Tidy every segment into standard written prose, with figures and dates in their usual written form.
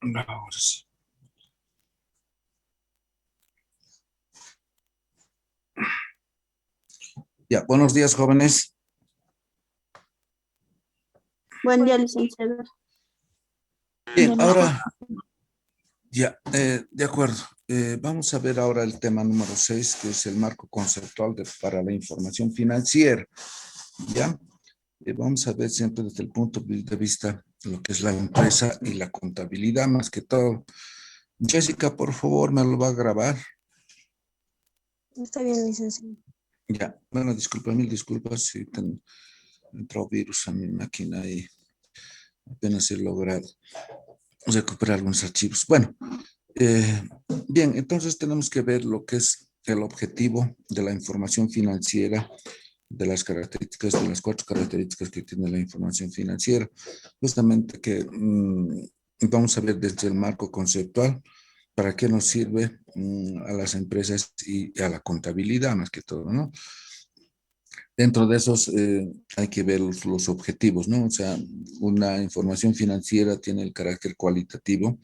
Ahora sí. Ya, buenos días, jóvenes. Buen día, licenciado. Bien, ahora, ya, de acuerdo. Vamos a ver ahora el tema número 6, que es el marco conceptual para la información financiera. ¿Ya? Vamos a ver siempre desde el punto de vista de lo que es la empresa y la contabilidad, más que todo. Jessica, por favor, me lo va a grabar. Está bien, licenciado. Ya, bueno, disculpa, mil disculpas si entró virus a mi máquina y apenas he logrado recuperar algunos archivos. Bueno, eh, bien, entonces tenemos que ver lo que es el objetivo de la información financiera, de las características, de las 4 características que tiene la información financiera. Justamente que vamos a ver desde el marco conceptual para qué nos sirve a las empresas y a la contabilidad más que todo, ¿no? Dentro de esos hay que ver los objetivos, ¿no? O sea, una información financiera tiene el carácter cualitativo.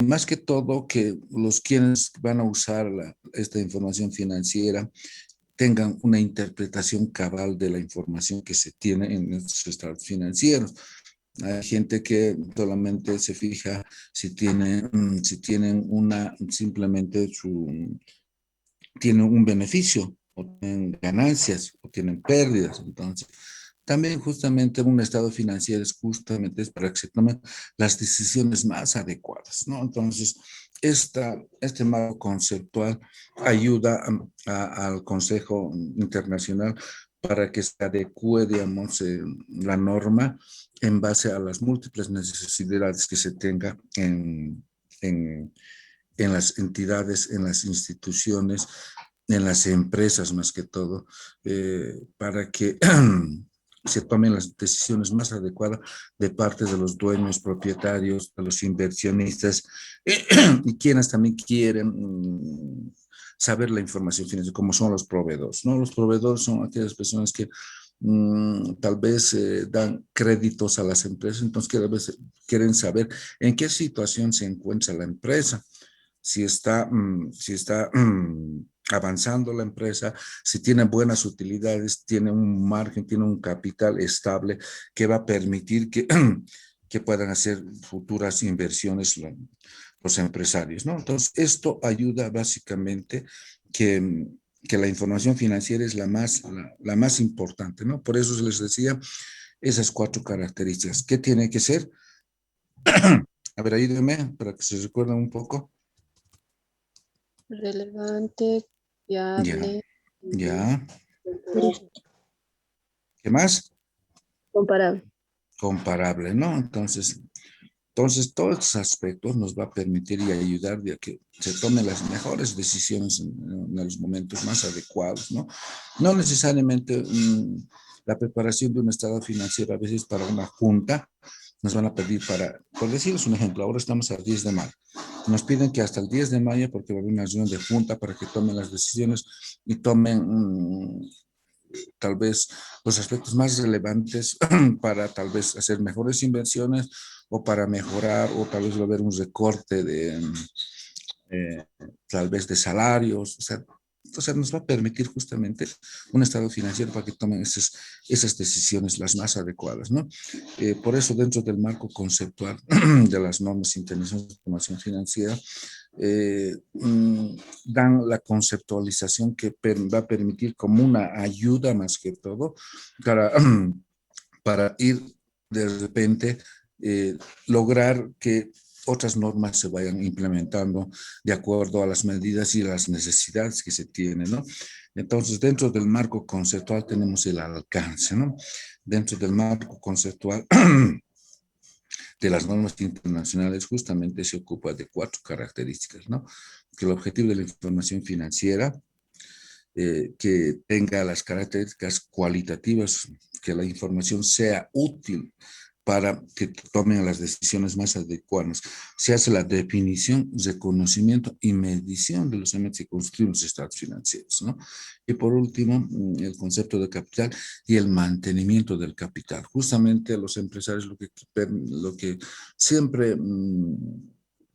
Más que todo que los quienes van a usar esta información financiera tengan una interpretación cabal de la información que se tiene en estos estados financieros. Hay gente que solamente se fija si tienen simplemente tienen un beneficio, o tienen ganancias, o tienen pérdidas. Entonces, también justamente un estado financiero es justamente para que se tomen las decisiones más adecuadas, ¿no? Entonces, este marco conceptual ayuda al Consejo Internacional para que se adecue, digamos, la norma en base a las múltiples necesidades que se tenga en, en las entidades, en las instituciones, en las empresas más que todo, para que se tomen las decisiones más adecuadas de parte de los dueños, propietarios, de los inversionistas y quienes también quieren saber la información financiera, como son los proveedores, ¿no? Los proveedores son aquellas personas que tal vez dan créditos a las empresas, entonces quieren saber en qué situación se encuentra la empresa, si está avanzando la empresa, si tiene buenas utilidades, tiene un margen, tiene un capital estable que va a permitir que, que puedan hacer futuras inversiones los empresarios, ¿no? Entonces, esto ayuda básicamente que, que la información financiera es la más importante, ¿no? Por eso les decía esas 4 características. ¿Qué tiene que ser? A ver, ayúdenme para que se recuerden un poco. Relevante, Ya, fiable, ya. ¿Qué más? comparable. Comparable, ¿no? Entonces, Entonces, todos estos aspectos nos va a permitir y ayudar a que se tomen las mejores decisiones en los momentos más adecuados, ¿no? No necesariamente la preparación de un estado financiero a veces para una junta, nos van a pedir para, por decirles un ejemplo, ahora estamos al 10 de mayo. Nos piden que hasta el 10 de mayo, porque va a haber una reunión de junta para que tomen las decisiones y tomen tal vez los aspectos más relevantes para tal vez hacer mejores inversiones o para mejorar o tal vez va a haber un recorte de eh, tal vez de salarios, o sea, nos va a permitir justamente un estado financiero para que tomen esas decisiones las más adecuadas, ¿no? Por eso, dentro del marco conceptual de las normas internacionales de información financiera, dan la conceptualización que va a permitir como una ayuda más que todo para, para ir de repente lograr que otras normas se vayan implementando de acuerdo a las medidas y las necesidades que se tienen, ¿no? Entonces, dentro del marco conceptual tenemos el alcance, ¿no? Dentro del marco conceptual de las normas internacionales justamente se ocupa de 4 características, ¿no? Que el objetivo de la información financiera, que tenga las características cualitativas, que la información sea útil para que tomen las decisiones más adecuadas. Se hace la definición, reconocimiento y medición de los elementos que constituyen los estados financieros, ¿no? Y por último, el concepto de capital y el mantenimiento del capital. Justamente los empresarios lo que siempre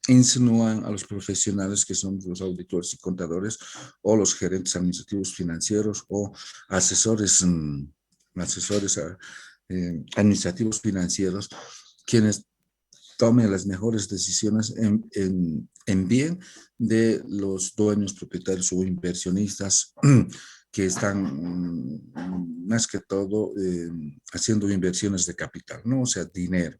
insinúan a los profesionales que son los auditores y contadores o los gerentes administrativos financieros o asesores, asesores administrativos financieros, quienes tomen las mejores decisiones en bien de los dueños, propietarios o inversionistas que están más que todo haciendo inversiones de capital, ¿no? O sea, dinero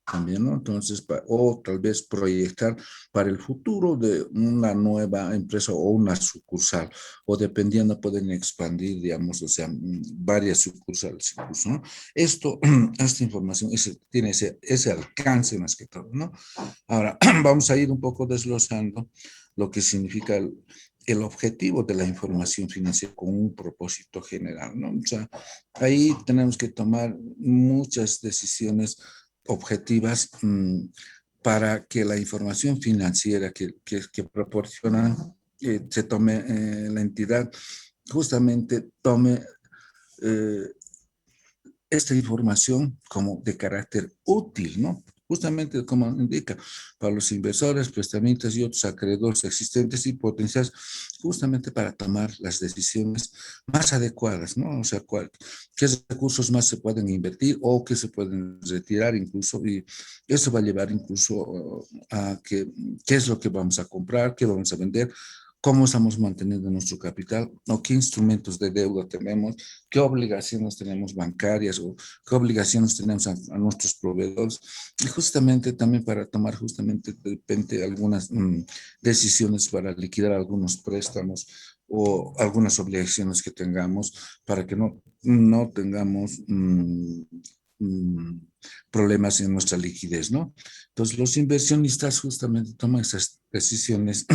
también, ¿no? Entonces, o tal vez proyectar para el futuro de una nueva empresa o una sucursal, o dependiendo pueden expandir, digamos, o sea, varias sucursales incluso, ¿no? Esta información tiene ese alcance más que todo, ¿no? Ahora, vamos a ir un poco desglosando lo que significa el objetivo de la información financiera con un propósito general, ¿no? O sea, ahí tenemos que tomar muchas decisiones objetivas para que la información financiera que proporciona, se tome, la entidad justamente tome esta información como de carácter útil, ¿no? Justamente como indica, para los inversores, prestamistas y otros acreedores existentes y potenciales, justamente para tomar las decisiones más adecuadas, ¿no? O sea, qué recursos más se pueden invertir o qué se pueden retirar incluso, y eso va a llevar incluso a qué es lo que vamos a comprar, qué vamos a vender, cómo estamos manteniendo nuestro capital o qué instrumentos de deuda tenemos, qué obligaciones tenemos bancarias o qué obligaciones tenemos a nuestros proveedores, y justamente también para tomar justamente de repente algunas decisiones para liquidar algunos préstamos o algunas obligaciones que tengamos para que no tengamos problemas en nuestra liquidez, ¿no? Entonces los inversionistas justamente toman esas decisiones.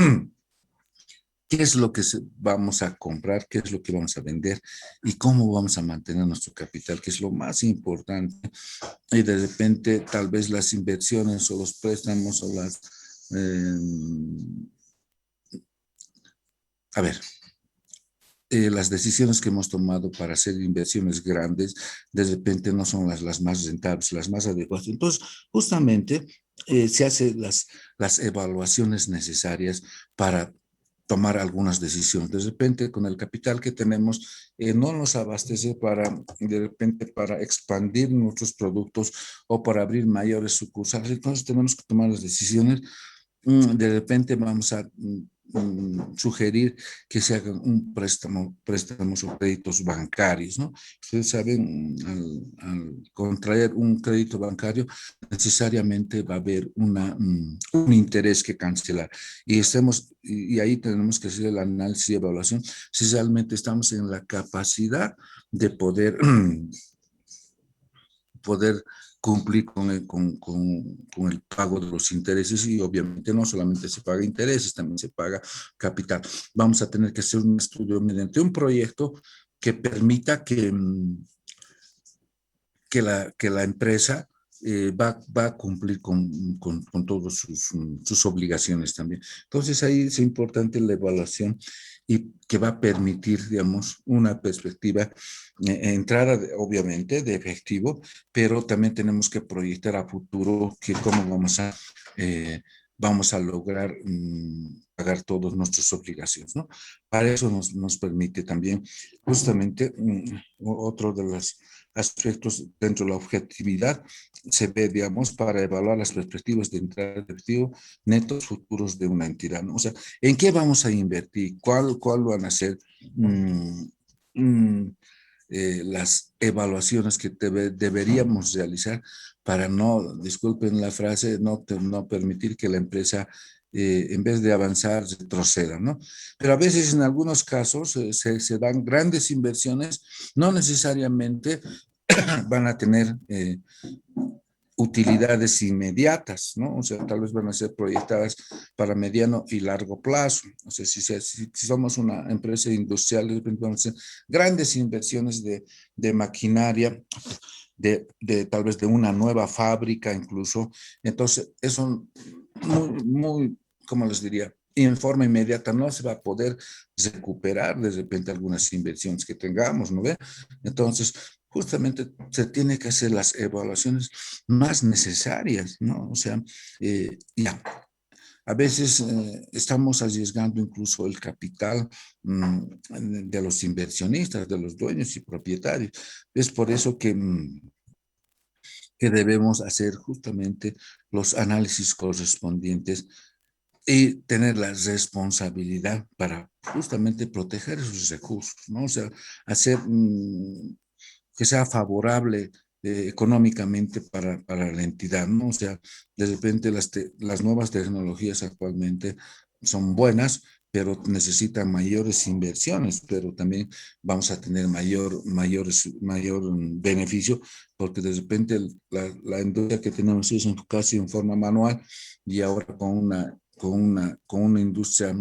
¿Qué es lo que vamos a comprar? ¿Qué es lo que vamos a vender? ¿Y cómo vamos a mantener nuestro capital? Que es lo más importante. Y de repente, tal vez las inversiones o los préstamos o a ver, las decisiones que hemos tomado para hacer inversiones grandes, de repente no son las más rentables, las más adecuadas. Entonces, justamente se hacen las evaluaciones necesarias para tomar algunas decisiones. De repente, con el capital que tenemos, no nos abastece de repente, para expandir nuestros productos o para abrir mayores sucursales. Entonces, tenemos que tomar las decisiones. De repente vamos a sugerir que se hagan préstamos o créditos bancarios, ¿no? Ustedes saben, al contraer un crédito bancario, necesariamente va a haber un interés que cancelar. Y ahí tenemos que hacer el análisis y evaluación si realmente estamos en la capacidad de poder cumplir con el pago de los intereses y obviamente no solamente se paga intereses, también se paga capital. Vamos a tener que hacer un estudio mediante un proyecto que permita que la empresa va a cumplir con todas sus obligaciones también. Entonces ahí es importante la evaluación y que va a permitir, digamos, una perspectiva, entrada obviamente de efectivo, pero también tenemos que proyectar a futuro que cómo eh, vamos a lograr pagar todas nuestras obligaciones, ¿no? Para eso nos permite también justamente otro de los aspectos dentro de la objetividad se ve, digamos, para evaluar las perspectivas de entrada de efectivo netos futuros de una entidad, ¿no? O sea, ¿en qué vamos a invertir? ¿Cuál van a ser mm, mm, las evaluaciones que deberíamos realizar para no, disculpen la frase, no permitir que la empresa en vez de avanzar, retroceda, ¿no? Pero a veces en algunos casos se dan grandes inversiones, no necesariamente van a tener utilidades inmediatas, ¿no? O sea, tal vez van a ser proyectadas para mediano y largo plazo. O sea, si somos una empresa industrial, de repente vamos a hacer grandes inversiones de maquinaria, tal vez de una nueva fábrica incluso. Entonces, eso ¿cómo les diría? En forma inmediata no se va a poder recuperar de repente algunas inversiones que tengamos, ¿no ve? Entonces, justamente se tiene que hacer las evaluaciones más necesarias, ¿no? O sea, ya, a veces estamos arriesgando incluso el capital de los inversionistas, de los dueños y propietarios. Es por eso que debemos hacer justamente los análisis correspondientes y tener la responsabilidad para justamente proteger esos recursos, ¿no? O sea, hacer que sea favorable económicamente para la entidad, ¿no? O sea, de repente las nuevas tecnologías actualmente son buenas, pero necesitan mayores inversiones, pero también vamos a tener mayor beneficio, porque de repente la industria que tenemos es casi en forma manual y ahora con una industria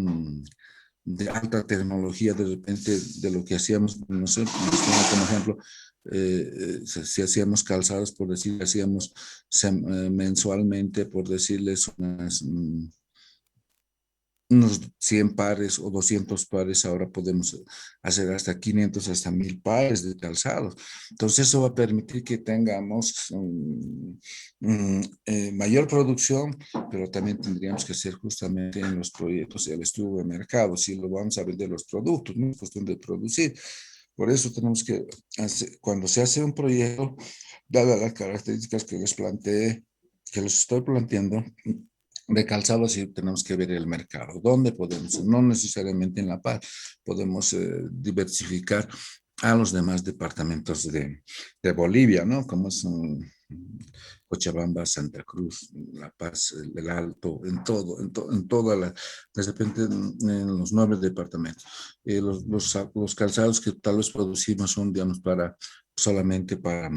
de alta tecnología, de repente de lo que hacíamos, no sé, como ejemplo, si hacíamos calzados, por decir, hacíamos mensualmente, por decirles, unos 100 pares o 200 pares, ahora podemos hacer hasta 500, hasta 1000 pares de calzados. Entonces eso va a permitir que tengamos mayor producción, pero también tendríamos que hacer justamente en los proyectos el estudio de mercado, si lo vamos a vender los productos, no es cuestión de producir. Por eso tenemos que hacer, cuando se hace un proyecto, dadas las características que les planteé, que les estoy planteando, de calzado, sí tenemos que ver el mercado. ¿Dónde podemos? No necesariamente en La Paz. Podemos diversificar a los demás departamentos de Bolivia, ¿no? Como son Cochabamba, Santa Cruz, La Paz, el Alto, en toda la, de repente en los 9 departamentos. Los calzados que tal vez producimos son, digamos, solamente para,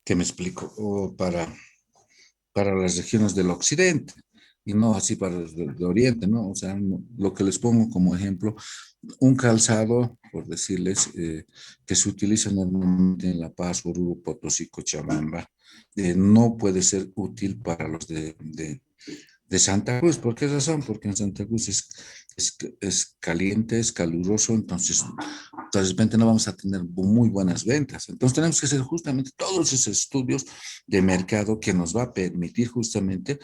¿qué me explico? O para las regiones del occidente y no así para los del oriente, ¿no? O sea, lo que les pongo como ejemplo, un calzado, por decirles, que se utiliza normalmente en La Paz, Oruro, Potosí, Cochabamba, no puede ser útil para los de Santa Cruz. ¿Por qué razón? Porque en Santa Cruz es caliente, es caluroso, entonces de repente no vamos a tener muy buenas ventas. Entonces tenemos que hacer justamente todos esos estudios de mercado que nos va a permitir justamente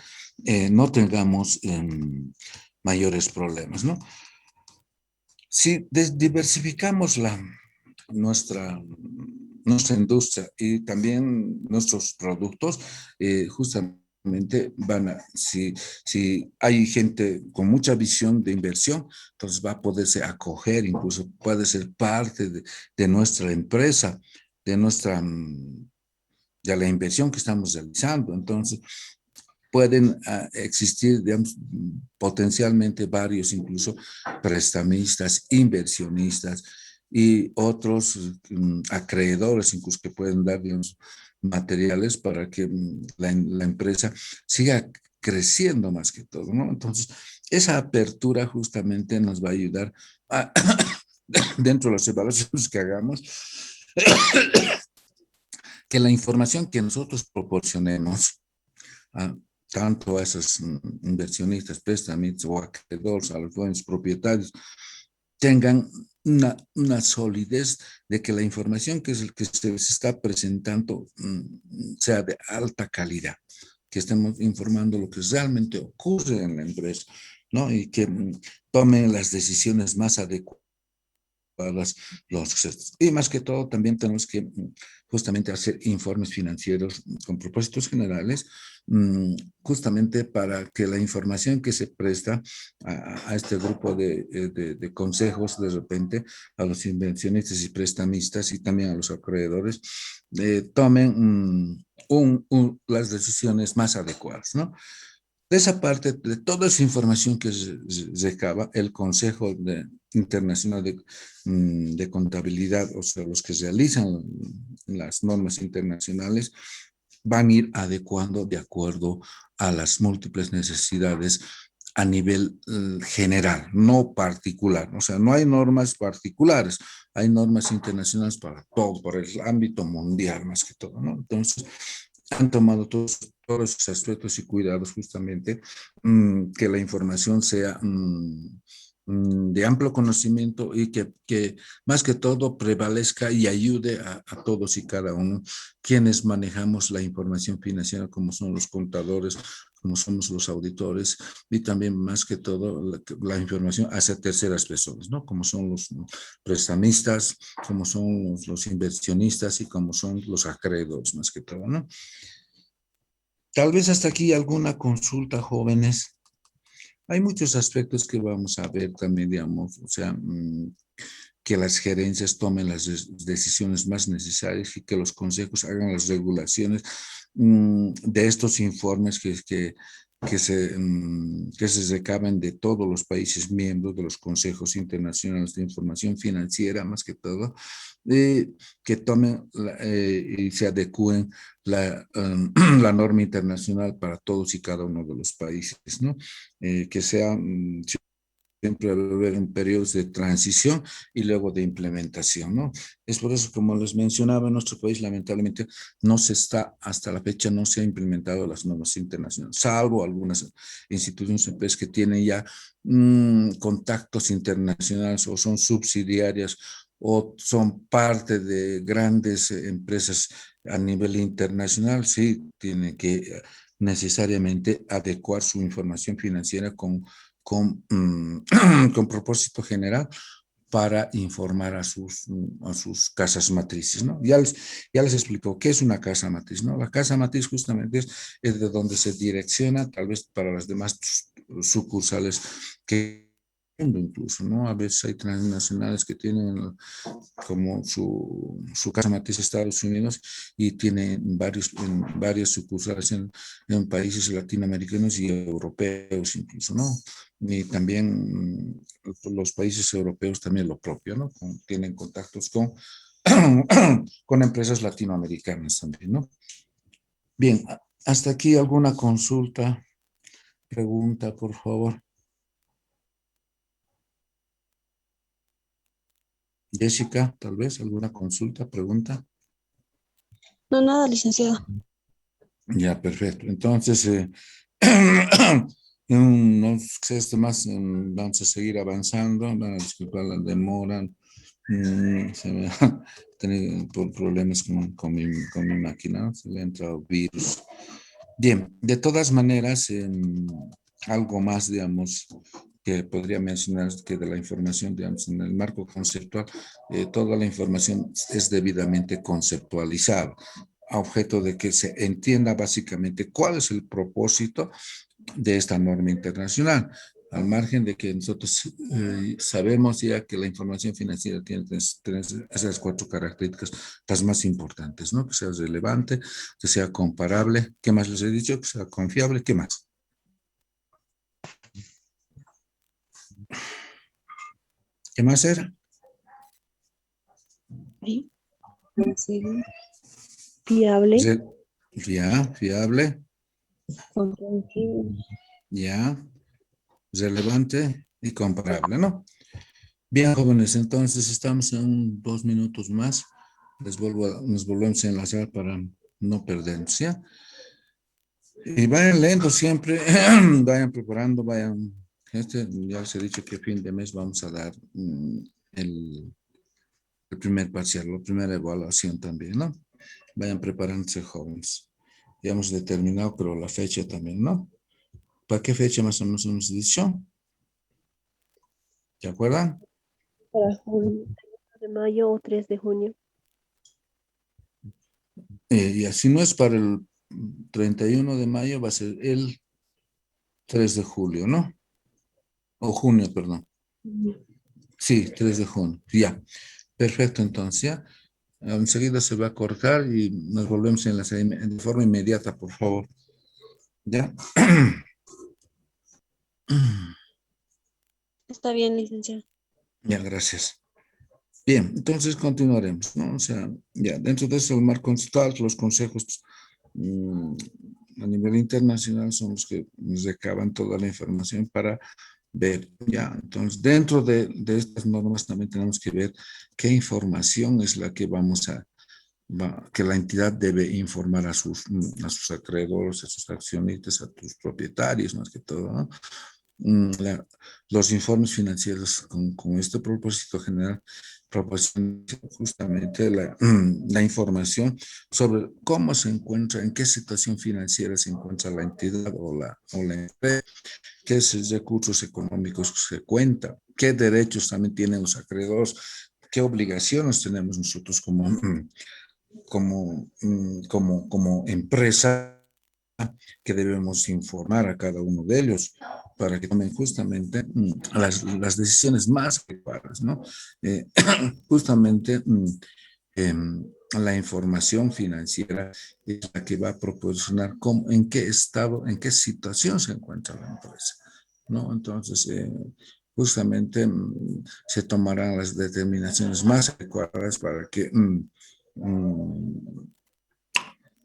no tengamos mayores problemas, ¿no? Si diversificamos nuestra, nuestra industria y también nuestros productos, justamente si hay gente con mucha visión de inversión, entonces va a poderse acoger, incluso puede ser parte de nuestra empresa, de nuestra, de la inversión que estamos realizando. Entonces, pueden existir, digamos, potencialmente varios, incluso prestamistas, inversionistas, y otros acreedores incluso que pueden dar, digamos, materiales para que la empresa siga creciendo más que todo, ¿no? Entonces, esa apertura justamente nos va a ayudar a, dentro de las evaluaciones que hagamos, que la información que nosotros proporcionemos, a, tanto a esos inversionistas, prestamistas o acreedores, a los dueños propietarios, tengan una solidez de que la información que se está presentando sea de alta calidad, que estemos informando lo que realmente ocurre en la empresa, ¿no? Y que tomen las decisiones más adecuadas los sucesos. Y más que todo, también tenemos que justamente hacer informes financieros con propósitos generales, justamente para que la información que se presta a este grupo de consejos, de repente, a los inversionistas y prestamistas y también a los acreedores, tomen las decisiones más adecuadas, ¿no? De esa parte, de toda esa información que recaba el Consejo Internacional de Contabilidad, o sea, los que realizan las normas internacionales, van a ir adecuando de acuerdo a las múltiples necesidades a nivel general, no particular. O sea, no hay normas particulares, hay normas internacionales para todo, por el ámbito mundial más que todo, ¿no? Entonces, han tomado todos esos aspectos y cuidados justamente que la información sea de amplio conocimiento y que más que todo prevalezca y ayude a todos y cada uno quienes manejamos la información financiera, como son los contadores, como somos los auditores, y también más que todo la información hacia terceras personas, ¿no? Como son los prestamistas, como son los inversionistas y como son los acreedores, más que todo, ¿no? Tal vez hasta aquí alguna consulta, jóvenes. Hay muchos aspectos que vamos a ver también, digamos, o sea, que las gerencias tomen las decisiones más necesarias y que los consejos hagan las regulaciones de estos informes que se recaben de todos los países miembros de los consejos internacionales de información financiera, más que todo, que tomen y se adecúen la norma internacional para todos y cada uno de los países, ¿no? Que sea siempre va a haber un periodo de transición y luego de implementación, ¿no? Es por eso, como les mencionaba, en nuestro país lamentablemente no se está, hasta la fecha no se ha implementado las normas internacionales, salvo algunas instituciones empresas que tienen ya contactos internacionales o son subsidiarias o son parte de grandes empresas a nivel internacional, sí, tienen que necesariamente adecuar su información financiera con propósito general para informar a sus casas matrices, ¿no? Ya les explico qué es una casa matriz, ¿no? La casa matriz justamente es de donde se direcciona, tal vez para las demás sucursales que incluso, ¿no? A veces hay transnacionales que tienen como su casa matriz Estados Unidos y tiene varias sucursales en países latinoamericanos y europeos incluso, ¿no? Y también los países europeos también lo propio, ¿no? Tienen contactos con empresas latinoamericanas también, ¿no? Bien, hasta aquí alguna consulta, pregunta, por favor. Jessica, tal vez alguna consulta, pregunta. No, nada, licenciado. Ya, perfecto. Entonces, en unos más vamos a seguir avanzando. Van a disculpar la demora. Se me ha tenido problemas con mi máquina, ¿no? Se le ha entrado virus. Bien, de todas maneras, algo más, digamos, que podría mencionar que de la información, digamos, en el marco conceptual, toda la información es debidamente conceptualizada, a objeto de que se entienda básicamente cuál es el propósito de esta norma internacional, al margen de que nosotros sabemos ya que la información financiera tiene esas cuatro características, las más importantes, ¿no? Que sea relevante, que sea comparable, ¿qué más les he dicho? Que sea confiable, ¿qué más? ¿Qué más era? Ay, sí. Fiable, Re- Ya, fiable, comprensible. ya, relevante y comparable, ¿no? Bien, jóvenes, entonces estamos en 2 minutos más. Nos volvemos a enlazar para no perdernos, ¿ya? Y vayan leyendo siempre, vayan preparando, vayan. Ya les he dicho que fin de mes vamos a dar el, el primer parcial, la primera evaluación también, ¿no? Vayan preparándose, jóvenes. Ya hemos determinado, pero la fecha también, ¿no? ¿Para qué fecha más o menos hemos dicho? ¿Se acuerdan? Para junio, 3 de mayo o 3 de junio. Y así no es para el 31 de mayo, va a ser el 3 de julio, ¿no? O junio, perdón. Ujú. Sí, 3 de junio. Ya. Perfecto, entonces, ya. Enseguida se va a cortar y nos volvemos en de forma inmediata, por favor. ¿Ya? Está bien, licenciado. Ya, gracias. Bien, entonces continuaremos, ¿no? O sea, ya, dentro de eso, el marco constitucional, los consejos mm, a nivel internacional son los que nos recaban toda la información para ver, ya. Entonces, dentro de estas normas también tenemos que ver qué información es la que que la entidad debe informar a sus acreedores, a sus accionistas, a sus propietarios, más que todo, ¿no? Los informes financieros con este propósito general proporcionan justamente la información sobre cómo se encuentra, en qué situación financiera se encuentra la entidad o la empresa, qué recursos económicos se cuenta, qué derechos también tienen los acreedores, qué obligaciones tenemos nosotros como empresa que debemos informar a cada uno de ellos para que tomen justamente las decisiones más adecuadas, ¿no? Eh, justamente la información financiera es la que va a proporcionar en qué estado, en qué situación se encuentra la empresa, ¿no? Entonces, justamente se tomarán las determinaciones más adecuadas para que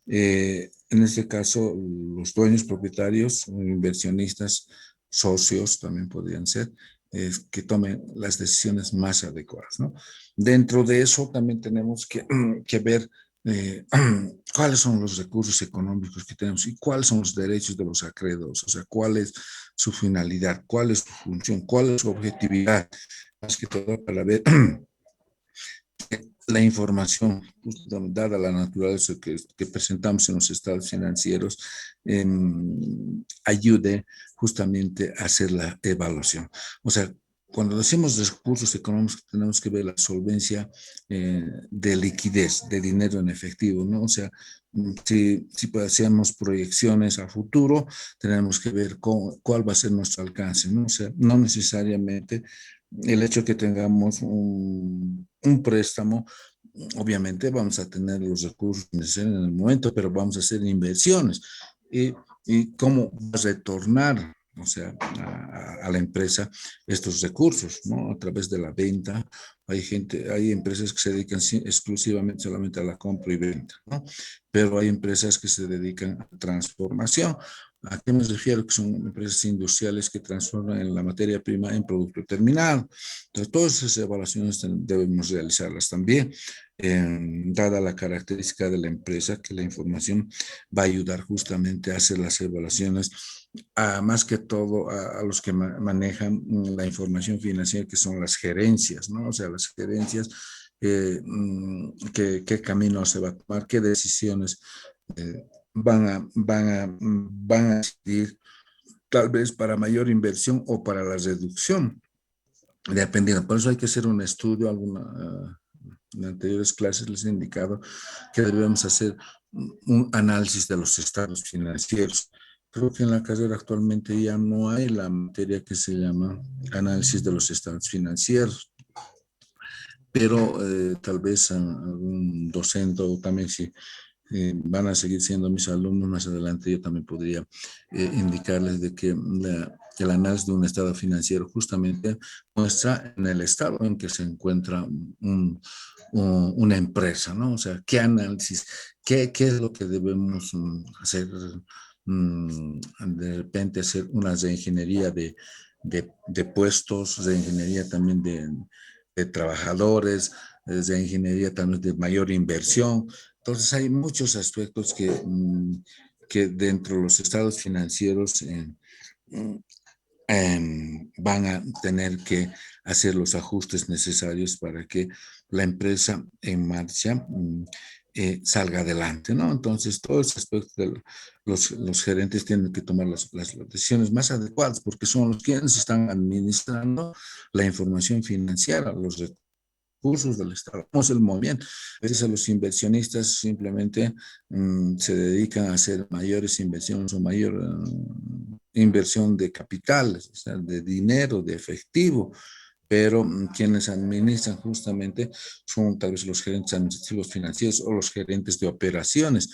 en este caso, los dueños propietarios, inversionistas, socios también podrían ser, que tomen las decisiones más adecuadas, ¿no? Dentro de eso también tenemos que ver cuáles son los recursos económicos que tenemos y cuáles son los derechos de los acreedores, o sea, cuál es su finalidad, cuál es su función, cuál es su objetividad, más que todo para ver la información, dada la naturaleza que presentamos en los estados financieros, ayude justamente a hacer la evaluación. O sea, cuando decimos recursos económicos, tenemos que ver la solvencia de liquidez, de dinero en efectivo, ¿no? O sea, si hacemos proyecciones a futuro, tenemos que ver cuál va a ser nuestro alcance, ¿no? O sea, no necesariamente el hecho que tengamos un préstamo, obviamente vamos a tener los recursos necesarios en el momento, pero vamos a hacer inversiones. Y, y cómo va a retornar, o sea, a la empresa estos recursos, ¿no? A través de la venta. Hay empresas que se dedican exclusivamente solamente a la compra y venta, ¿no? Pero hay empresas que se dedican a transformación. ¿A qué me refiero? Que son empresas industriales que transforman en la materia prima en producto terminado. Entonces, todas esas evaluaciones debemos realizarlas también, dada la característica de la empresa, que la información va a ayudar justamente a hacer las evaluaciones, más que todo a los que manejan la información financiera, que son las gerencias, ¿no? O sea, las gerencias, qué camino se va a tomar, qué decisiones van a decidir, tal vez para mayor inversión o para la reducción, dependiendo. Por eso hay que hacer un estudio. En anteriores clases les he indicado que debemos hacer un análisis de los estados financieros. Creo que en la carrera actualmente ya no hay la materia que se llama análisis de los estados financieros, pero tal vez algún docente o también si van a seguir siendo mis alumnos más adelante, yo también podría indicarles de que el análisis de un estado financiero justamente muestra en el estado en que se encuentra una empresa, ¿no? O sea, qué análisis, qué es lo que debemos hacer, de repente hacer una reingeniería de puestos, de ingeniería también de trabajadores, de ingeniería también de mayor inversión. Entonces hay muchos aspectos que dentro de los estados financieros van a tener que hacer los ajustes necesarios para que la empresa en marcha salga adelante, ¿no? Entonces, todo ese aspecto de los gerentes tienen que tomar las decisiones más adecuadas porque son los quienes están administrando la información financiera, los recursos del Estado. ¿Cómo es el movimiento? A veces los inversionistas simplemente se dedican a hacer mayores inversiones o mayor inversión de capitales, o sea, de dinero, de efectivo, pero quienes administran justamente son tal vez los gerentes administrativos financieros o los gerentes de operaciones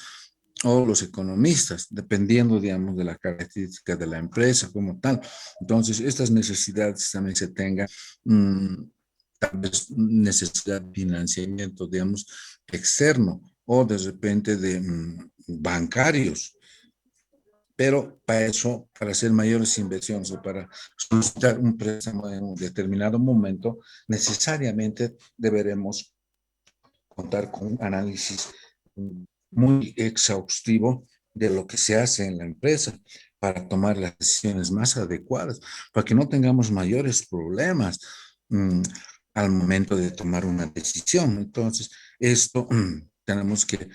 o los economistas, dependiendo, digamos, de la característica de la empresa como tal. Entonces, estas necesidades también se tengan tal vez necesidad de financiamiento, digamos, externo o de repente de bancarios. Pero para eso, para hacer mayores inversiones o para solicitar un préstamo en un determinado momento, necesariamente deberemos contar con un análisis muy exhaustivo de lo que se hace en la empresa para tomar las decisiones más adecuadas, para que no tengamos mayores problemas al momento de tomar una decisión. Entonces, esto tenemos que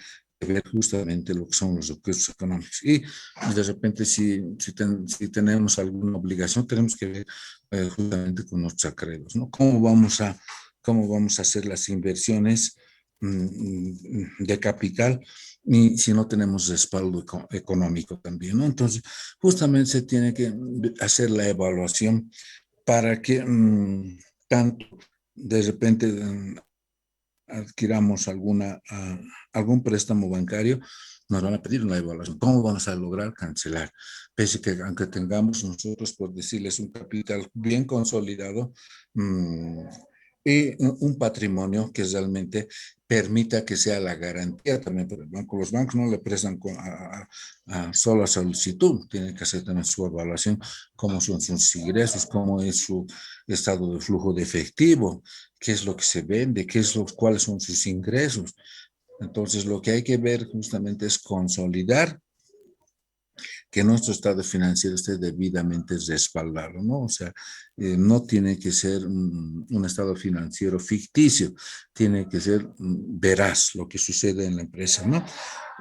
ver justamente lo que son los recursos económicos. Y de repente, si tenemos alguna obligación, tenemos que ver justamente con nuestros acreedores, ¿no? Cómo vamos a hacer las inversiones de capital y si no tenemos respaldo económico también, ¿no? Entonces, justamente se tiene que hacer la evaluación para que tanto de repente adquiramos algún préstamo bancario, nos van a pedir una evaluación. ¿Cómo vamos a lograr cancelar? Pese que aunque tengamos nosotros, por decirles, un capital bien consolidado y un patrimonio que realmente permita que sea la garantía también por el banco. Los bancos no le prestan solo a solicitud, tienen que hacer también su evaluación, cómo son sus ingresos, cómo es su estado de flujo de efectivo, qué es lo que se vende, cuáles son sus ingresos. Entonces, lo que hay que ver justamente es consolidar que nuestro estado financiero esté debidamente respaldado, ¿no? O sea, no tiene que ser un estado financiero ficticio, tiene que ser veraz lo que sucede en la empresa, ¿no?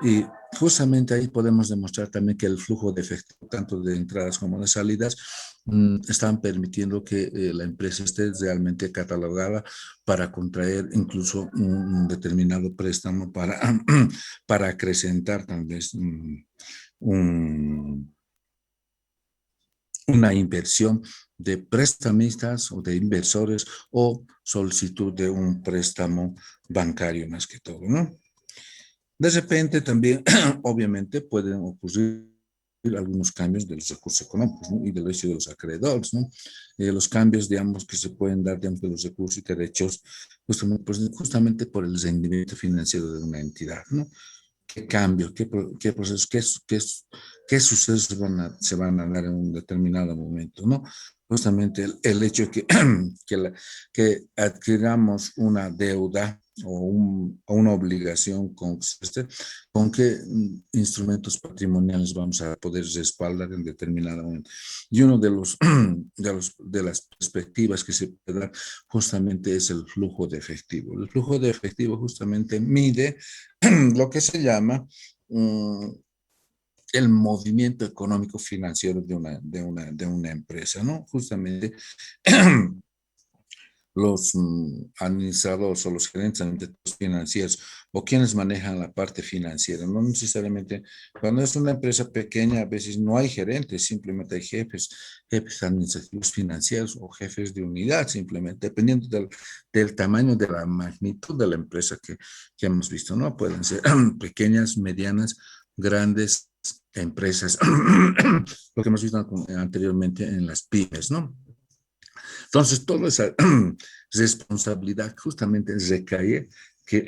Y justamente ahí podemos demostrar también que el flujo de efectivo, tanto de entradas como de salidas, están permitiendo que la empresa esté realmente catalogada para contraer incluso un determinado préstamo para acrecentar tal vez un, una inversión de prestamistas o de inversores o solicitud de un préstamo bancario más que todo, ¿no? De repente también, obviamente, pueden ocurrir algunos cambios de los recursos económicos, ¿no? Y del resto de los acreedores, ¿no? Los cambios, digamos, que se pueden dar dentro de los recursos y derechos, justamente por el rendimiento financiero de una entidad, ¿no? ¿Qué cambio, qué procesos, qué sucesos se van a dar en un determinado momento, ¿no? Justamente el hecho de que adquiramos una deuda o una obligación con qué instrumentos patrimoniales vamos a poder respaldar en determinado momento. Y uno de las perspectivas que se puede dar justamente es el flujo de efectivo. El flujo de efectivo justamente mide lo que se llama el movimiento económico financiero de una empresa, ¿no? Justamente los administradores o los gerentes financieros o quienes manejan la parte financiera. No necesariamente, cuando es una empresa pequeña, a veces no hay gerentes, simplemente hay jefes administrativos financieros o jefes de unidad, simplemente, dependiendo del tamaño, de la magnitud de la empresa que hemos visto, ¿no? Pueden ser pequeñas, medianas, grandes empresas lo que hemos visto anteriormente en las pymes, ¿no? Entonces, toda esa responsabilidad justamente recae que,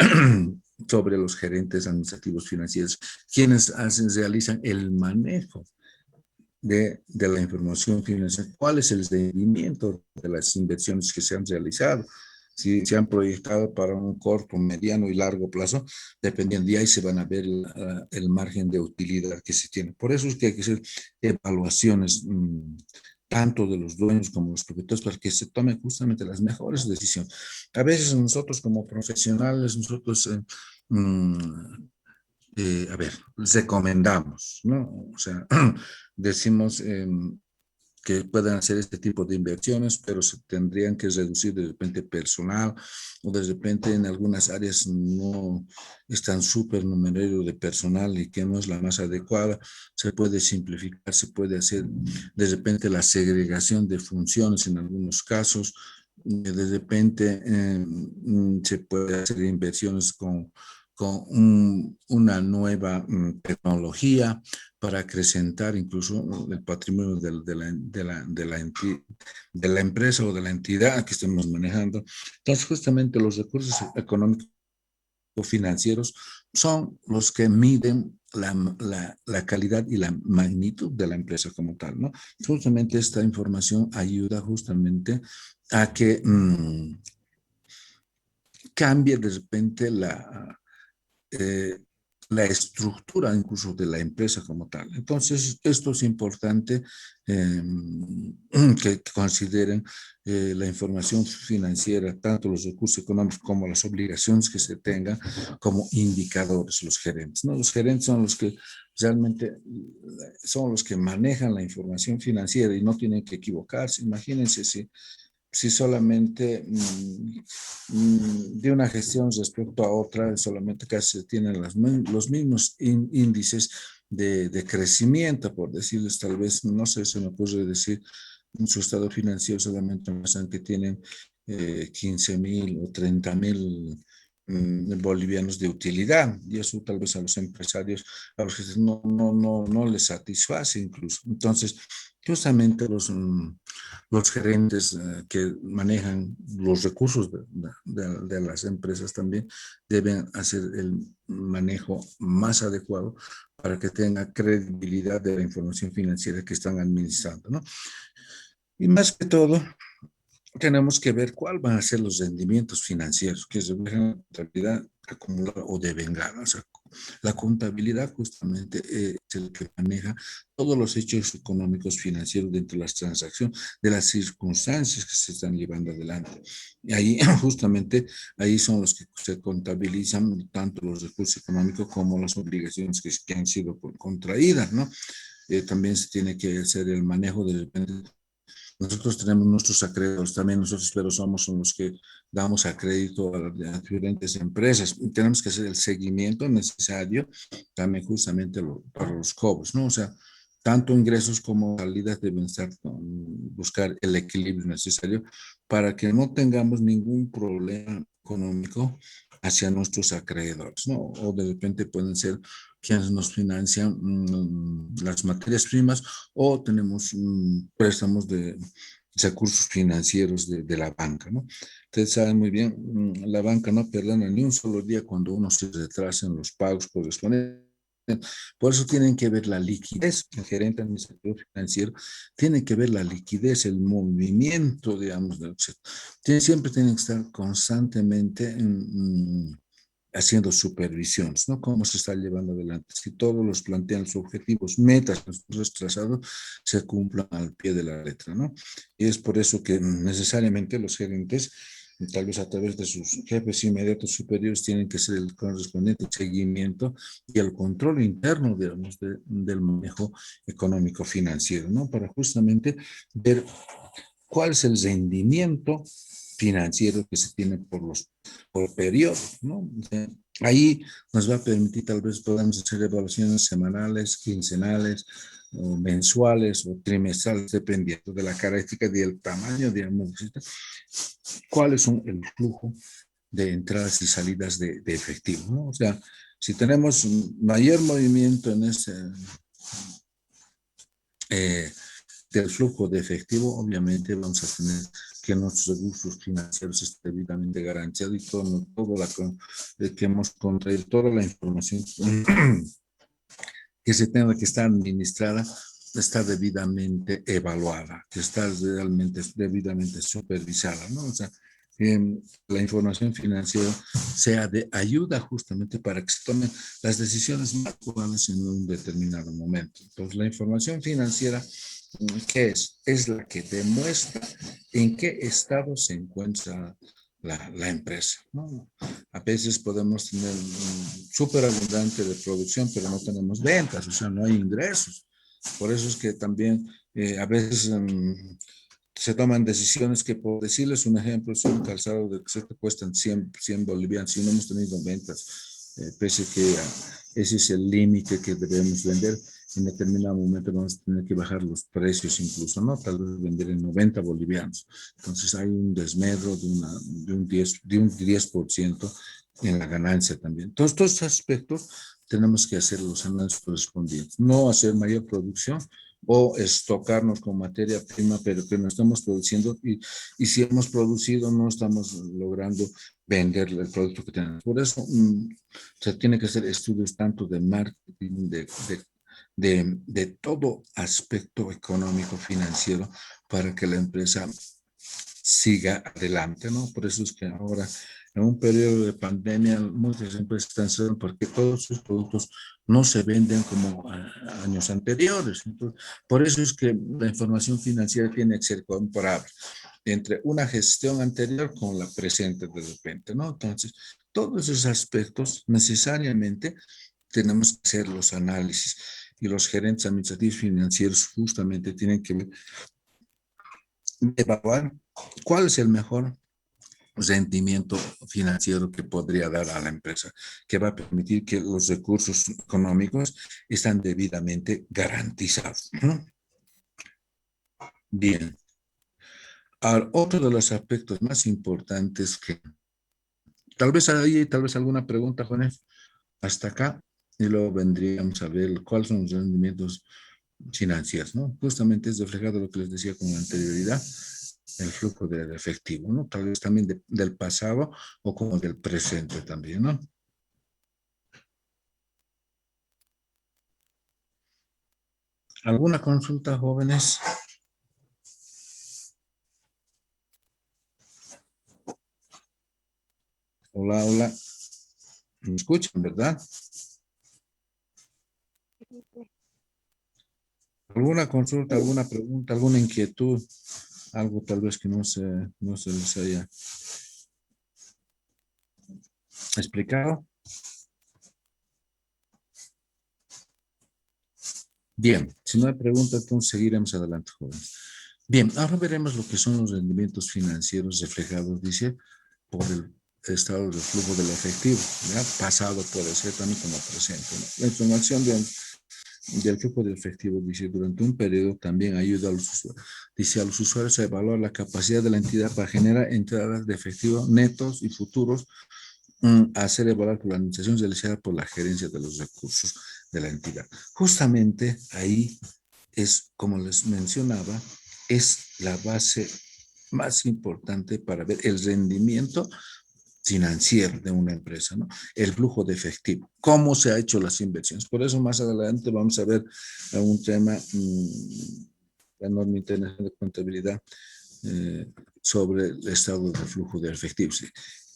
sobre los gerentes administrativos financieros, quienes realizan el manejo de la información financiera, cuál es el rendimiento de las inversiones que se han realizado, si se han proyectado para un corto, mediano y largo plazo, dependiendo de ahí se van a ver el margen de utilidad que se tiene. Por eso es que hay que hacer evaluaciones tanto de los dueños como los propietarios para que se tomen justamente las mejores decisiones. A veces nosotros como profesionales, nosotros a ver, recomendamos, ¿no? O sea, decimos que puedan hacer este tipo de inversiones, pero se tendrían que reducir de repente personal o de repente en algunas áreas no están súper numerario de personal y que no es la más adecuada. Se puede simplificar, se puede hacer de repente la segregación de funciones en algunos casos. De repente se puede hacer inversiones con una nueva tecnología para acrecentar incluso el patrimonio de la empresa o de la entidad que estemos manejando. Entonces, justamente los recursos económicos financieros son los que miden la calidad y la magnitud de la empresa como tal, ¿no? Justamente esta información ayuda justamente a que cambie de repente eh, la estructura incluso de la empresa como tal. Entonces, esto es importante que consideren la información financiera, tanto los recursos económicos como las obligaciones que se tengan como indicadores los gerentes, ¿no? Los gerentes son los que realmente son los que manejan la información financiera y no tienen que equivocarse. Imagínense si solamente de una gestión respecto a otra, solamente casi tienen los mismos índices de crecimiento, por decirles tal vez, no sé, se me ocurre decir, en su estado financiero solamente muestran que tienen 15,000 o 30,000 bolivianos de utilidad, y eso tal vez a los empresarios, a los que no les satisface incluso. Entonces, justamente los gerentes que manejan los recursos de las empresas también deben hacer el manejo más adecuado para que tenga credibilidad de la información financiera que están administrando, ¿no? Y más que todo, tenemos que ver cuál van a ser los rendimientos financieros que se reflejan en la contabilidad acumulada o devengada. O sea, la contabilidad justamente es el que maneja todos los hechos económicos financieros dentro de las transacciones, de las circunstancias que se están llevando adelante. Y ahí justamente, ahí son los que se contabilizan tanto los recursos económicos como las obligaciones que han sido contraídas, ¿no? También se tiene que hacer el manejo de repente. Nosotros tenemos nuestros acreedores también, nosotros, pero somos los que damos acrédito a diferentes empresas. Y tenemos que hacer el seguimiento necesario también justamente para los cobros, ¿no? O sea, tanto ingresos como salidas deben estar, buscar el equilibrio necesario para que no tengamos ningún problema económico hacia nuestros acreedores, ¿no? O de repente pueden ser quienes nos financian las materias primas o tenemos préstamos de recursos financieros de la banca, ¿no? Ustedes saben muy bien, la banca no perdona ni un solo día cuando uno se retrasa en los pagos correspondientes. Por eso tienen que ver la liquidez, el gerente administrativo financiero tiene que ver la liquidez, el movimiento, digamos, siempre tienen que estar constantemente haciendo supervisiones, ¿no? Cómo se está llevando adelante. Si todos los plantean sus objetivos, metas, los trazados, se cumplan al pie de la letra, ¿no? Y es por eso que necesariamente los gerentes, tal vez a través de sus jefes inmediatos superiores, tienen que ser el correspondiente seguimiento y el control interno, digamos, del manejo económico financiero, ¿no? Para justamente ver cuál es el rendimiento financiero que se tiene por periodos, ¿no? O sea, ahí nos va a permitir, tal vez podamos hacer evaluaciones semanales, quincenales, o mensuales o trimestrales, dependiendo de la característica y el tamaño, digamos, cuáles son el flujo de entradas y salidas de efectivo, ¿no? O sea, si tenemos mayor movimiento eh, del flujo de efectivo, obviamente vamos a tener que nuestros recursos financieros estén debidamente garantizados y todo que hemos contraído, toda la información que se tenga que estar administrada está debidamente evaluada, que está realmente debidamente supervisada, ¿no? O sea, la información financiera sea de ayuda justamente para que se tomen las decisiones más actuales en un determinado momento. Entonces, la información financiera, ¿qué es? Es la que demuestra en qué estado se encuentra la empresa, ¿no? A veces podemos tener un súper abundante de producción, pero no tenemos ventas, o sea, no hay ingresos. Por eso es que también a veces se toman decisiones que, por decirles un ejemplo, si un calzado de que cuestan 100 bolivianos, si no hemos tenido ventas, pese que ese es el límite que debemos vender, en determinado momento vamos a tener que bajar los precios incluso, ¿no? Tal vez vender en 90 bolivianos. Entonces hay un desmedro de un 10% en la ganancia también. Todos estos aspectos tenemos que hacer los análisis correspondientes, no hacer mayor producción o estocarnos con materia prima, pero que no estamos produciendo y si hemos producido no estamos logrando vender el producto que tenemos. Por eso se tiene que hacer estudios tanto de marketing, de todo aspecto económico, financiero, para que la empresa siga adelante, ¿no? Por eso es que ahora, en un periodo de pandemia, muchas empresas están cerrando porque todos sus productos no se venden como años anteriores. Entonces, por eso es que la información financiera tiene que ser comparable entre una gestión anterior con la presente de repente, ¿no? Entonces, todos esos aspectos necesariamente tenemos que hacer los análisis y los gerentes administrativos financieros justamente tienen que evaluar cuál es el mejor rendimiento financiero que podría dar a la empresa, que va a permitir que los recursos económicos están debidamente garantizados, ¿no? Bien. Ahora, otro de los aspectos más importantes que tal vez alguna pregunta, Juanes, hasta acá, y luego vendríamos a ver cuáles son los rendimientos financieros, ¿no? Justamente es reflejado lo que les decía con anterioridad, el flujo de efectivo, ¿no? Tal vez también del pasado o como del presente también, ¿no? ¿Alguna consulta, jóvenes? Hola, hola. ¿Me escuchan, verdad? ¿Alguna consulta, alguna pregunta, alguna inquietud? Algo tal vez que no se les haya explicado. Bien, si no hay pregunta, entonces seguiremos adelante, jóvenes. Bien, ahora veremos lo que son los rendimientos financieros reflejados, dice, por el estado de flujo del efectivo, ¿ya? Pasado puede ser también como presente, ¿no? La información del flujo de efectivo, dice, durante un periodo también ayuda a los usuarios, dice, a los usuarios a evaluar la capacidad de la entidad para generar entradas de efectivo netos y futuros a hacer evaluar por la administración realizada por la gerencia de los recursos de la entidad. Justamente ahí es, como les mencionaba, es la base más importante para ver el rendimiento financiero de una empresa, ¿no? El flujo de efectivo, cómo se ha hecho las inversiones. Por eso más adelante vamos a ver un tema, la norma internacional de contabilidad sobre el estado de flujo de efectivo. ¿Sí?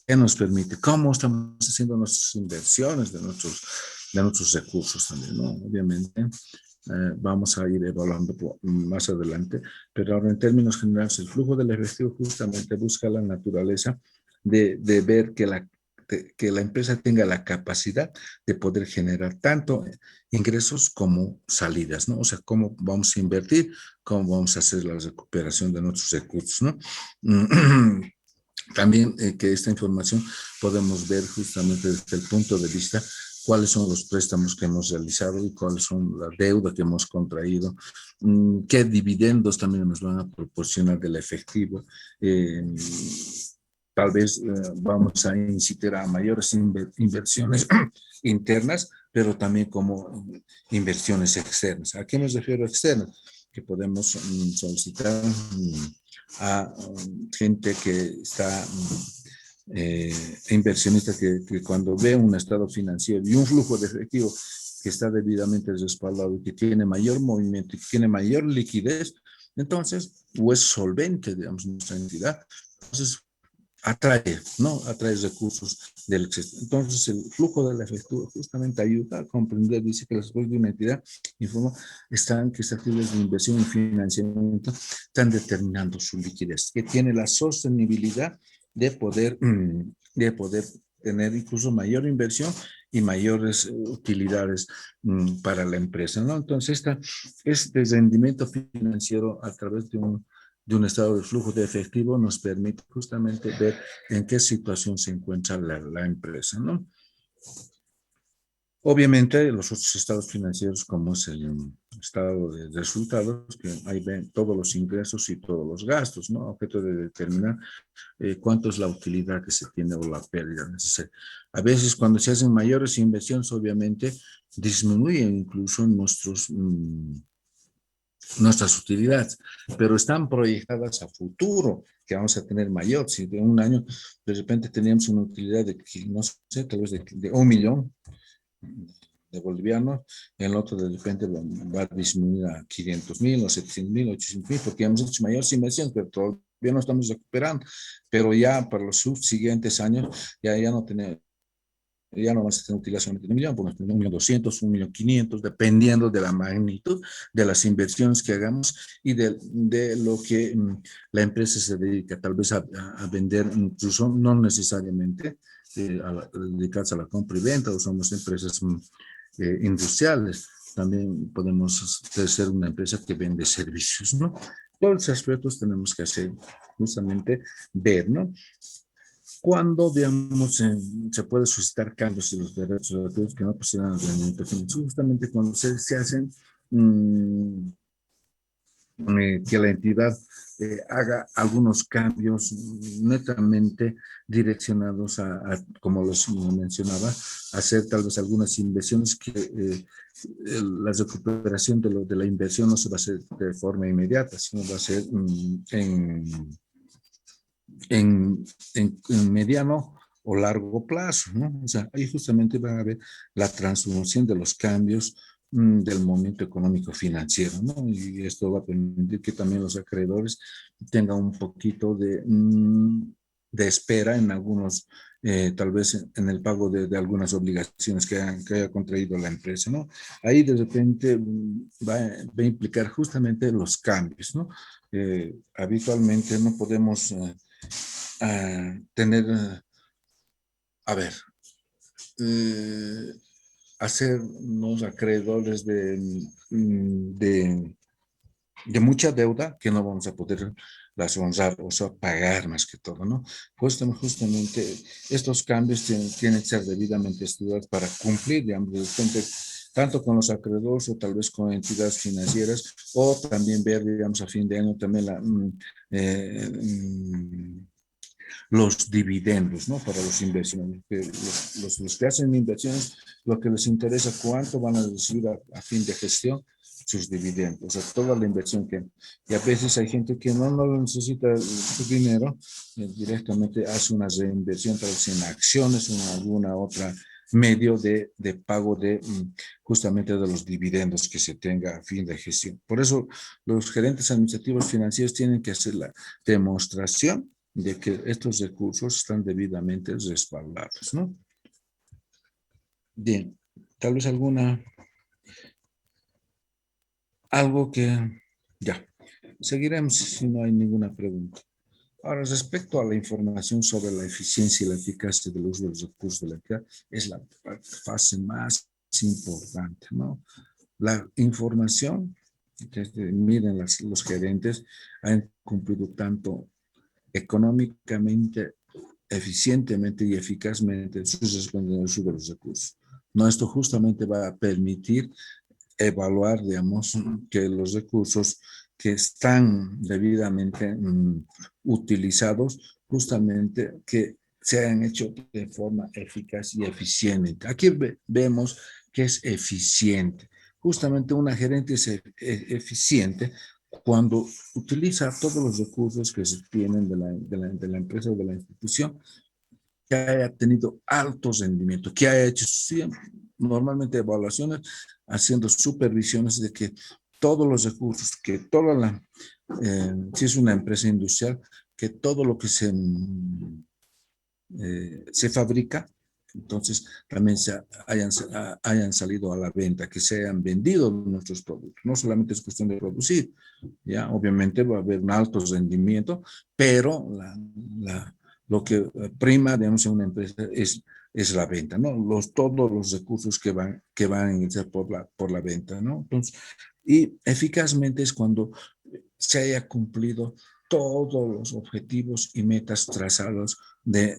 ¿Qué nos permite? ¿Cómo estamos haciendo nuestras inversiones de nuestros recursos también, ¿no? Obviamente, vamos a ir evaluando más adelante, pero ahora en términos generales, el flujo del efectivo justamente busca la naturaleza de ver que la empresa tenga la capacidad de poder generar tanto ingresos como salidas, ¿no? O sea, cómo vamos a invertir, cómo vamos a hacer la recuperación de nuestros recursos, ¿no? También que esta información podemos ver justamente desde el punto de vista cuáles son los préstamos que hemos realizado y cuáles son la deuda que hemos contraído, qué dividendos también nos van a proporcionar del efectivo. Tal vez vamos a incitar a mayores inversiones internas, pero también como inversiones externas. ¿A qué me refiero externas? que podemos solicitar a gente que está inversionistas que cuando ve un estado financiero y un flujo de efectivo que está debidamente respaldado y que tiene mayor movimiento y que tiene mayor liquidez, entonces, o es solvente, digamos, nuestra entidad, entonces atrae, ¿no? Atrae recursos del exceso. Entonces, el flujo del efectivo justamente ayuda a comprender, dice que los recursos de una entidad informa, están, que estas actividades de inversión y financiamiento están determinando su liquidez, que tiene la sostenibilidad de poder tener incluso mayor inversión y mayores utilidades para la empresa, ¿no? Entonces, este rendimiento financiero a través de un estado de flujo de efectivo nos permite justamente ver en qué situación se encuentra la empresa, ¿no? Obviamente, los otros estados financieros, como es el estado de resultados, que ahí ven todos los ingresos y todos los gastos, ¿no? Objeto de determinar cuánto es la utilidad que se tiene o la pérdida necesaria. A veces, cuando se hacen mayores inversiones, obviamente, disminuyen incluso nuestras utilidades, pero están proyectadas a futuro, que vamos a tener mayor. Si de un año de repente teníamos una utilidad de, no sé, tal vez de 1 millón de bolivianos, el otro de repente va a disminuir a 500,000 o 700,000, 800,000, porque hemos hecho mayores inversiones, pero todavía no estamos recuperando, pero ya para los subsiguientes años ya no tenemos, ya no vamos a tener utilidad solamente de 1 millón, pues 1.200.000, 1.500.000, dependiendo de la magnitud de las inversiones que hagamos y de lo que la empresa se dedica, tal vez a vender, incluso no necesariamente dedicarse a la compra y venta, o somos empresas industriales, también podemos ser una empresa que vende servicios, ¿no? Todos los aspectos tenemos que hacer justamente ver, ¿no? Cuando, digamos, se puede suscitar cambios en los derechos relativos que no posicionan el rendimiento financiero, justamente cuando se hacen que la entidad haga algunos cambios netamente direccionados como los mencionaba, a hacer tal vez algunas inversiones que la recuperación de la inversión no se va a hacer de forma inmediata, sino va a ser en mediano o largo plazo, ¿no? O sea, ahí justamente va a haber la transformación de los cambios del momento económico financiero, ¿no? Y esto va a permitir que también los acreedores tengan un poquito de espera en algunos, tal vez en el pago de algunas obligaciones que haya contraído la empresa, ¿no? Ahí de repente va a implicar justamente los cambios, ¿no? Habitualmente no podemos tener, a ver, eh, hacernos acreedores de mucha deuda que no vamos a poder las honrar, o sea, pagar más que todo, ¿no? Justamente estos cambios tienen que ser debidamente estudiados para cumplir, digamos, de repente, tanto con los acreedores o tal vez con entidades financieras, o también ver, digamos, a fin de año también eh, los dividendos, ¿no? Para los inversiones. Los que hacen inversiones, lo que les interesa, cuánto van a recibir a fin de gestión sus dividendos, o sea, toda la inversión que, y a veces hay gente que no lo necesita su dinero, directamente hace una reinversión, tal vez en acciones o en alguna otra medio de pago justamente de los dividendos que se tenga a fin de gestión. Por eso los gerentes administrativos financieros tienen que hacer la demostración de que estos recursos están debidamente respaldados, ¿no? Bien, tal vez algo que, ya, seguiremos si no hay ninguna pregunta. Ahora, respecto a la información sobre la eficiencia y la eficacia del uso de los recursos de la entidad, es la fase más importante, ¿no? La información que miren los gerentes han cumplido tanto económicamente, eficientemente y eficazmente sus responsabilidades de los recursos. No, esto justamente va a permitir evaluar, digamos, que los recursos que están debidamente utilizados, justamente que se han hecho de forma eficaz y eficiente. Aquí vemos que es eficiente. justamente una gerente es eficiente cuando utiliza todos los recursos que se tienen de la empresa o de la institución, que haya tenido altos rendimientos, que haya hecho siempre, normalmente evaluaciones, haciendo supervisiones de que todos los recursos, que toda la, si es una empresa industrial, que todo lo que se fabrica, entonces también hayan salido a la venta, que se hayan vendido nuestros productos. No solamente es cuestión de producir, ya obviamente va a haber un alto rendimiento, pero lo que prima, digamos, en una empresa es la venta, ¿no? Todos los recursos que van a iniciar por la venta, ¿no? Entonces, y eficazmente es cuando se haya cumplido todos los objetivos y metas trazados de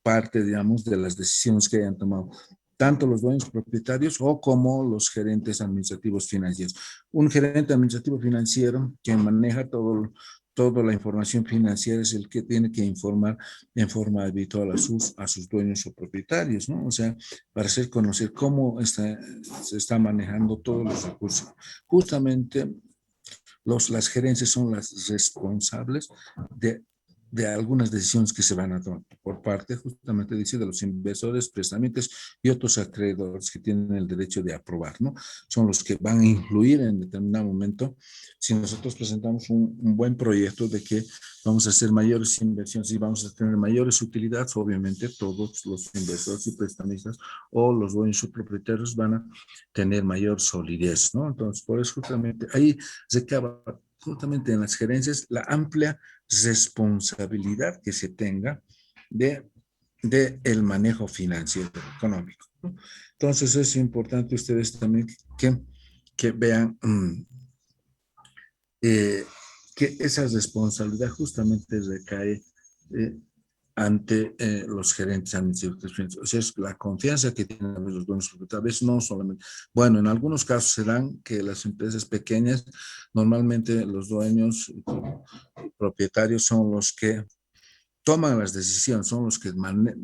parte, digamos, de las decisiones que hayan tomado tanto los dueños propietarios o como los gerentes administrativos financieros. Un gerente administrativo financiero que maneja toda la información financiera es el que tiene que informar en forma habitual a sus dueños o propietarios, ¿no? O sea, para hacer conocer cómo se está manejando todos los recursos. Justamente las gerencias son las responsables de, de algunas decisiones que se van a tomar por parte, justamente dice, de los inversores, prestamistas y otros acreedores que tienen el derecho de aprobar, ¿no? Son los que van a influir en determinado momento. Si nosotros presentamos un buen proyecto de que vamos a hacer mayores inversiones y vamos a tener mayores utilidades, obviamente todos los inversores y prestamistas o los dueños o propietarios van a tener mayor solidez, ¿no? Entonces, por eso justamente ahí recaba justamente en las gerencias la amplia responsabilidad que se tenga de el manejo financiero económico, ¿no? Entonces es importante ustedes también que vean eh, que esa responsabilidad justamente recae eh, ante los gerentes administrativos. O sea, es la confianza que tienen los dueños propietarios, no solamente, bueno, en algunos casos se dan que las empresas pequeñas, normalmente los dueños propietarios son los que toman las decisiones, son los que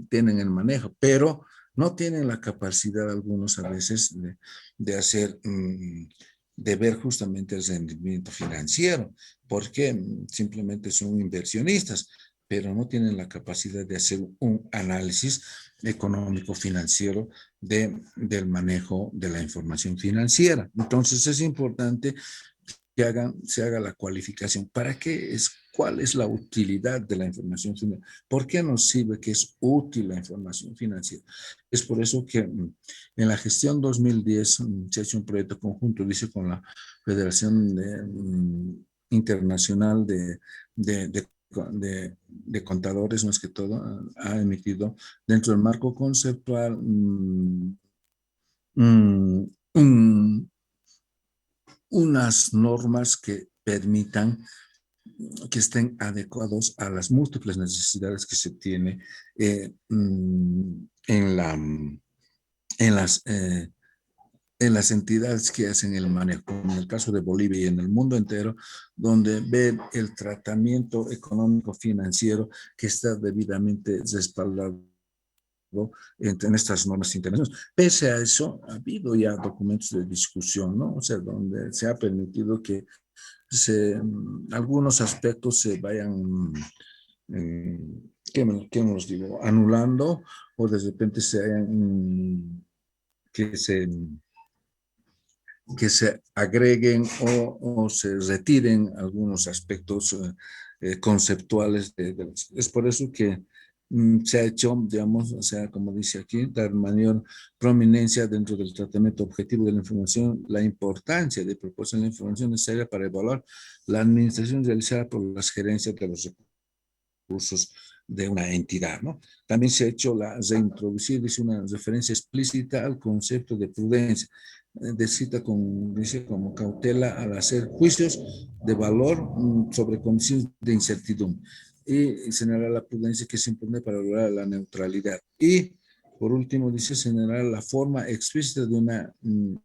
tienen el manejo, pero no tienen la capacidad algunos a veces de hacer, de ver justamente el rendimiento financiero, porque simplemente son inversionistas, pero no tienen la capacidad de hacer un análisis económico financiero del manejo de la información financiera. Entonces es importante se haga la cualificación. ¿Para qué es? ¿Cuál es la utilidad de la información financiera? ¿Por qué nos sirve que es útil la información financiera? Es por eso que en la gestión 2010 se ha hecho un proyecto conjunto, dice, con la Federación Internacional de Contadores, más que todo, ha emitido dentro del marco conceptual un unas normas que permitan que estén adecuados a las múltiples necesidades que se tiene en en las entidades que hacen el manejo, como en el caso de Bolivia y en el mundo entero, donde ven el tratamiento económico financiero que está debidamente respaldado en estas normas internacionales. Pese a eso, ha habido ya documentos de discusión, ¿no? O sea, donde se ha permitido que algunos aspectos se vayan, ¿qué nos digo? Anulando o de repente se hayan, que se, que se agreguen o se retiren algunos aspectos conceptuales. Es por eso que se ha hecho, digamos, o sea, como dice aquí, dar mayor prominencia dentro del tratamiento objetivo de la información, la importancia de proporcionar la información necesaria para evaluar la administración realizada por las gerencias de los recursos de una entidad, ¿no? También se ha hecho reintroducir, dice, una referencia explícita al concepto de prudencia, dice, como cautela al hacer juicios de valor sobre condiciones de incertidumbre y señalar la prudencia que se impone para lograr la neutralidad. Y por último, dice, señalar la forma explícita de una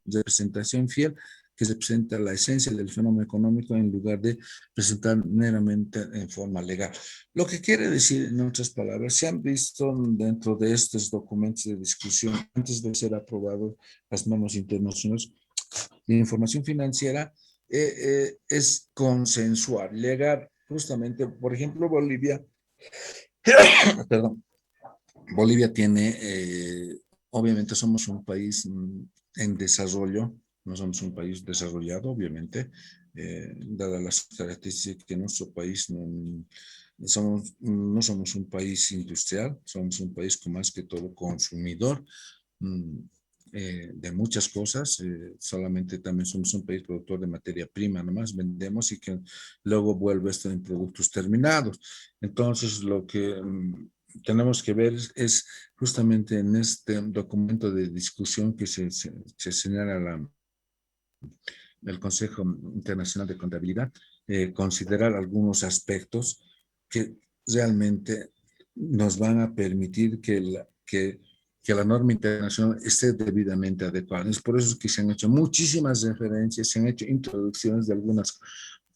representación fiel que representa la esencia del fenómeno económico en lugar de presentar meramente en forma legal. Lo que quiere decir, en otras palabras, se han visto dentro de estos documentos de discusión, antes de ser aprobados las normas internacionales, la información financiera es consensuar, llegar justamente, por ejemplo, Bolivia, perdón, Bolivia tiene, obviamente somos un país en desarrollo, no somos un país desarrollado, obviamente, dadas las características que nuestro país no somos un país industrial, somos un país con más que todo consumidor mm, de muchas cosas, solamente también somos un país productor de materia prima, nomás vendemos y que luego vuelve esto en productos terminados. Entonces, lo que tenemos que ver es justamente en este documento de discusión que se señala el Consejo Internacional de Contabilidad, considerar algunos aspectos que realmente nos van a permitir que la norma internacional esté debidamente adecuada. Es por eso que se han hecho muchísimas referencias, se han hecho introducciones de algunas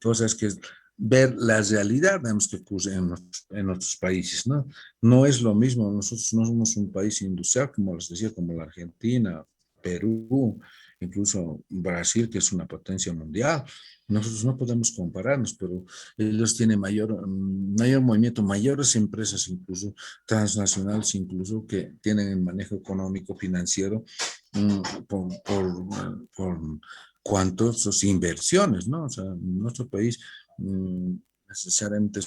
cosas que es ver la realidad digamos, que ocurre en otros países, ¿no? No es lo mismo, nosotros no somos un país industrial, como les decía, como la Argentina, Perú, incluso Brasil, que es una potencia mundial. Nosotros no podemos compararnos, pero ellos tienen mayor movimiento, mayores empresas, incluso transnacionales, incluso que tienen el manejo económico, financiero, por cuántos sus inversiones, ¿no? O sea, en nuestro país necesariamente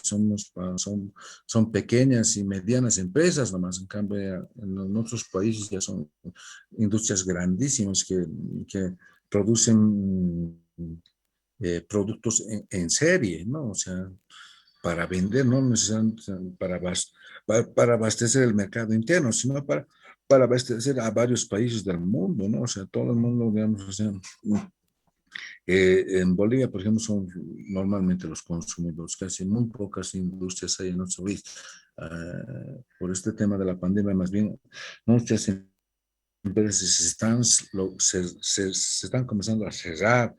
son pequeñas y medianas empresas, nomás en cambio en otros países ya son industrias grandísimas que producen productos en serie, ¿no? O sea, para vender, no necesariamente para abastecer el mercado interno, sino para abastecer a varios países del mundo, ¿no? O sea, todo el mundo, digamos, o sea, en Bolivia, por ejemplo, son normalmente los consumidores, casi muy pocas industrias hay en nuestro país. Por este tema de la pandemia, más bien, muchas empresas se están comenzando a cerrar.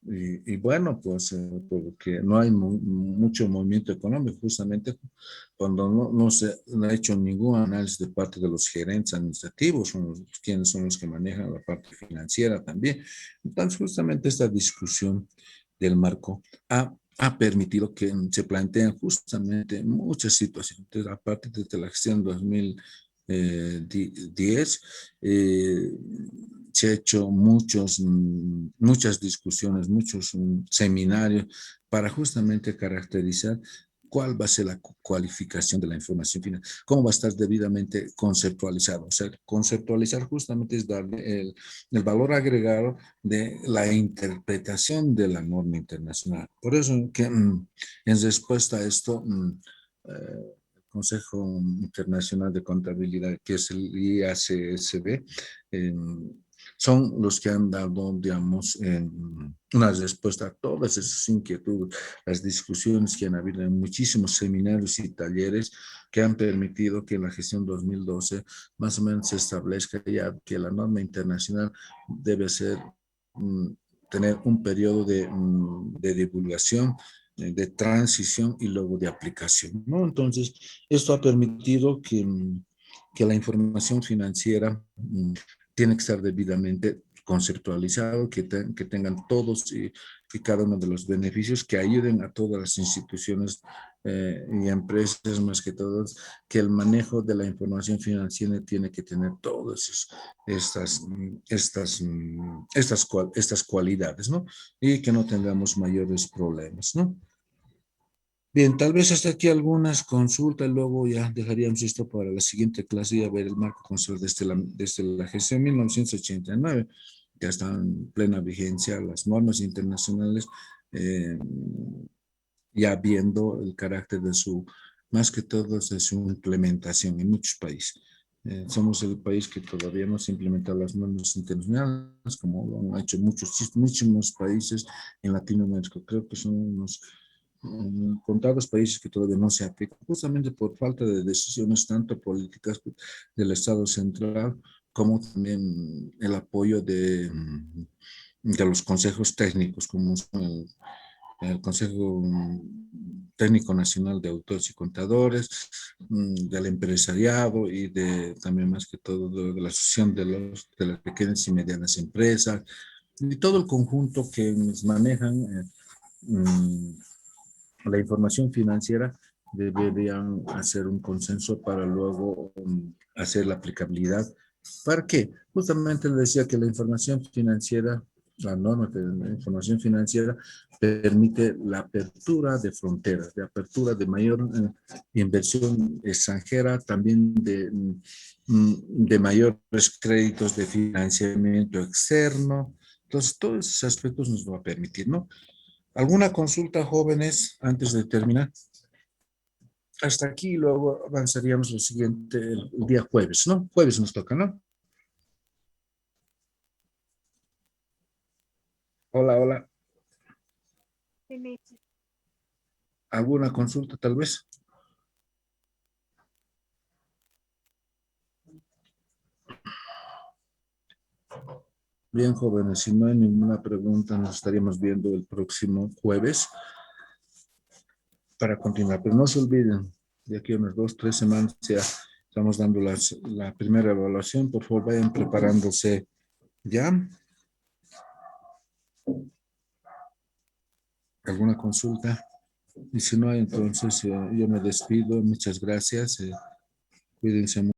Y bueno, pues porque no hay mucho movimiento económico, justamente cuando no se ha hecho ningún análisis de parte de los gerentes administrativos, quienes son los que manejan la parte financiera también. Entonces, justamente esta discusión del marco ha permitido que se planteen justamente muchas situaciones, aparte de la gestión 2010, se ha hecho muchas discusiones, muchos seminarios para justamente caracterizar cuál va a ser la cualificación de la información final, cómo va a estar debidamente conceptualizado. O sea, conceptualizar justamente es darle el valor agregado de la interpretación de la norma internacional. Por eso que en respuesta a esto, Consejo Internacional de Contabilidad, que es el IACSB, eh, son los que han dado, digamos, una respuesta a todas esas inquietudes, las discusiones que han habido en muchísimos seminarios y talleres que han permitido que en la gestión 2012 más o menos se establezca ya que la norma internacional debe ser, tener un periodo de divulgación, de transición y luego de aplicación, ¿no? Entonces, esto ha permitido que la información financiera tiene que estar debidamente conceptualizado, que tengan todos y cada uno de los beneficios que ayuden a todas las instituciones y empresas, más que todos, que el manejo de la información financiera tiene que tener todas estas cualidades, ¿no? Y que no tengamos mayores problemas, ¿no? Bien, tal vez hasta aquí algunas consultas, luego ya dejaríamos esto para la siguiente clase y a ver el marco constitucional desde la gestión 1989. Ya están en plena vigencia las normas internacionales, eh, ya viendo el carácter de más que todo, de su implementación en muchos países. Somos el país que todavía no se ha implementado las normas internacionales, como lo han hecho muchísimos países en Latinoamérica. Creo que son unos contados países que todavía no se aplican, justamente por falta de decisiones tanto políticas del Estado central como también el apoyo de los consejos técnicos, como son el Consejo Técnico Nacional de Auditores y Contadores, del empresariado y también más que todo de la Asociación de las Pequeñas y Medianas Empresas y todo el conjunto que manejan la información financiera deberían hacer un consenso para luego hacer la aplicabilidad. ¿Para qué? Justamente le decía que la información financiera, la norma de la información financiera permite la apertura de fronteras, de apertura de mayor inversión extranjera, también de mayores créditos de financiamiento externo. Entonces, todos esos aspectos nos va a permitir, ¿no? ¿Alguna consulta, jóvenes, antes de terminar? Hasta aquí, luego avanzaríamos lo siguiente, el día jueves, ¿no? Jueves nos toca, ¿no? Hola, hola. ¿Alguna consulta, tal vez? Bien, jóvenes, si no hay ninguna pregunta, nos estaríamos viendo el próximo jueves para continuar. Pero no se olviden, de aquí a unas 2, 3 semanas ya estamos dando la primera evaluación. Por favor, vayan preparándose ya. ¿Alguna consulta? Y si no hay, entonces yo me despido. Muchas gracias. Cuídense mucho.